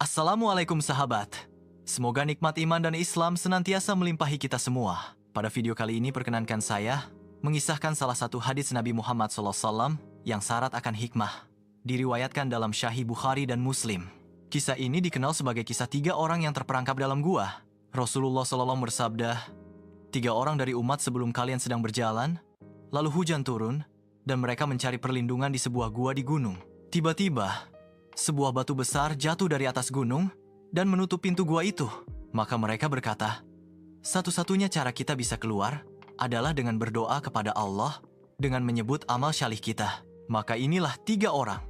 Assalamualaikum sahabat. Semoga nikmat iman dan Islam senantiasa melimpahi kita semua. Pada video kali ini perkenankan saya mengisahkan salah satu hadis Nabi Muhammad SAW yang syarat akan hikmah. Diriwayatkan dalam Sahih Bukhari dan Muslim. Kisah ini dikenal sebagai kisah 3 orang yang terperangkap dalam gua. Rasulullah SAW bersabda, 3 orang dari umat sebelum kalian sedang berjalan, lalu hujan turun, dan mereka mencari perlindungan di sebuah gua di gunung. Tiba-tiba, sebuah batu besar jatuh dari atas gunung dan menutup pintu gua itu. Maka mereka berkata, satu-satunya cara kita bisa keluar adalah dengan berdoa kepada Allah dengan menyebut amal syalih kita. Maka inilah 3 orang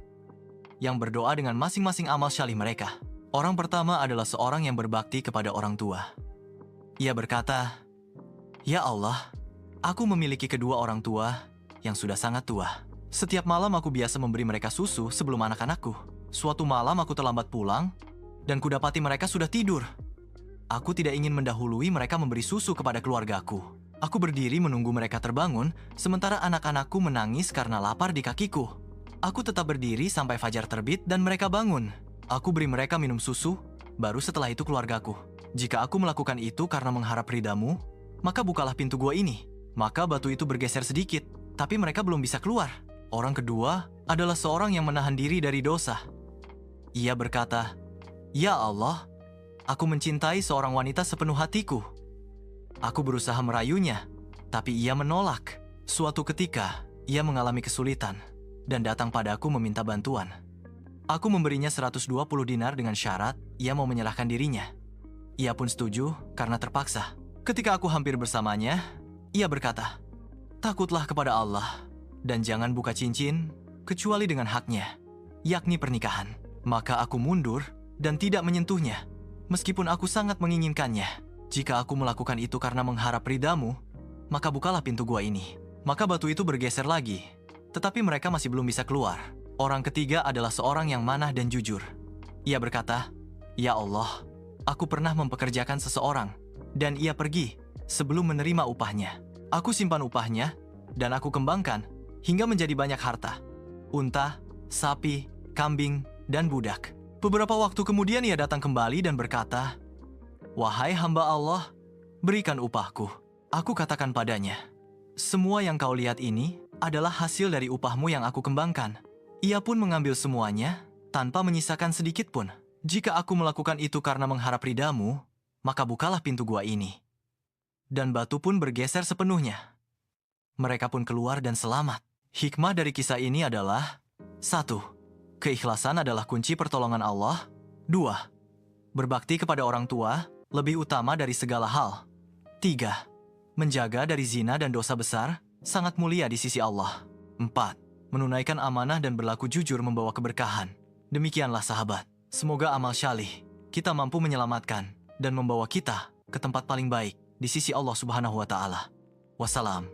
yang berdoa dengan masing-masing amal syalih mereka. Orang pertama adalah seorang yang berbakti kepada orang tua. Ia berkata, "Ya Allah, aku memiliki kedua orang tua yang sudah sangat tua. Setiap malam aku biasa memberi mereka susu sebelum anak-anakku. Suatu malam aku terlambat pulang, dan kudapati mereka sudah tidur. Aku tidak ingin mendahului mereka memberi susu kepada keluargaku. Aku berdiri menunggu mereka terbangun, sementara anak-anakku menangis karena lapar di kakiku. Aku tetap berdiri sampai fajar terbit dan mereka bangun. Aku beri mereka minum susu, baru setelah itu keluargaku. Jika aku melakukan itu karena mengharap ridamu, maka bukalah pintu gua ini." Maka batu itu bergeser sedikit, tapi mereka belum bisa keluar. Orang kedua adalah seorang yang menahan diri dari dosa. Ia berkata, "Ya Allah, aku mencintai seorang wanita sepenuh hatiku. Aku berusaha merayunya, tapi ia menolak. Suatu ketika, ia mengalami kesulitan dan datang padaku meminta bantuan. Aku memberinya 120 dinar dengan syarat ia mau menyerahkan dirinya. Ia pun setuju karena terpaksa. Ketika aku hampir bersamanya, ia berkata, 'Takutlah kepada Allah dan jangan buka cincin kecuali dengan haknya, yakni pernikahan.' Maka aku mundur dan tidak menyentuhnya, meskipun aku sangat menginginkannya. Jika aku melakukan itu karena mengharap ridamu, maka bukalah pintu gua ini." Maka batu itu bergeser lagi, tetapi mereka masih belum bisa keluar. Orang ketiga adalah seorang yang manah dan jujur. Ia berkata, "Ya Allah, aku pernah mempekerjakan seseorang, dan ia pergi sebelum menerima upahnya. Aku simpan upahnya, dan aku kembangkan hingga menjadi banyak harta. Unta, sapi, kambing, dan budak. Beberapa waktu kemudian ia datang kembali dan berkata, 'Wahai hamba Allah, berikan upahku.' Aku katakan padanya, 'Semua yang kau lihat ini adalah hasil dari upahmu yang aku kembangkan.' Ia pun mengambil semuanya tanpa menyisakan sedikit pun. 'Jika aku melakukan itu karena mengharap ridamu, maka bukalah pintu gua ini.' Dan batu pun bergeser sepenuhnya. Mereka pun keluar dan selamat." Hikmah dari kisah ini adalah 1. Keikhlasan adalah kunci pertolongan Allah. 2. Berbakti kepada orang tua lebih utama dari segala hal. 3. Menjaga dari zina dan dosa besar sangat mulia di sisi Allah. 4. Menunaikan amanah dan berlaku jujur membawa keberkahan. Demikianlah sahabat. Semoga amal syalih kita mampu menyelamatkan dan membawa kita ke tempat paling baik di sisi Allah Subhanahu wa Ta'ala. Wassalam.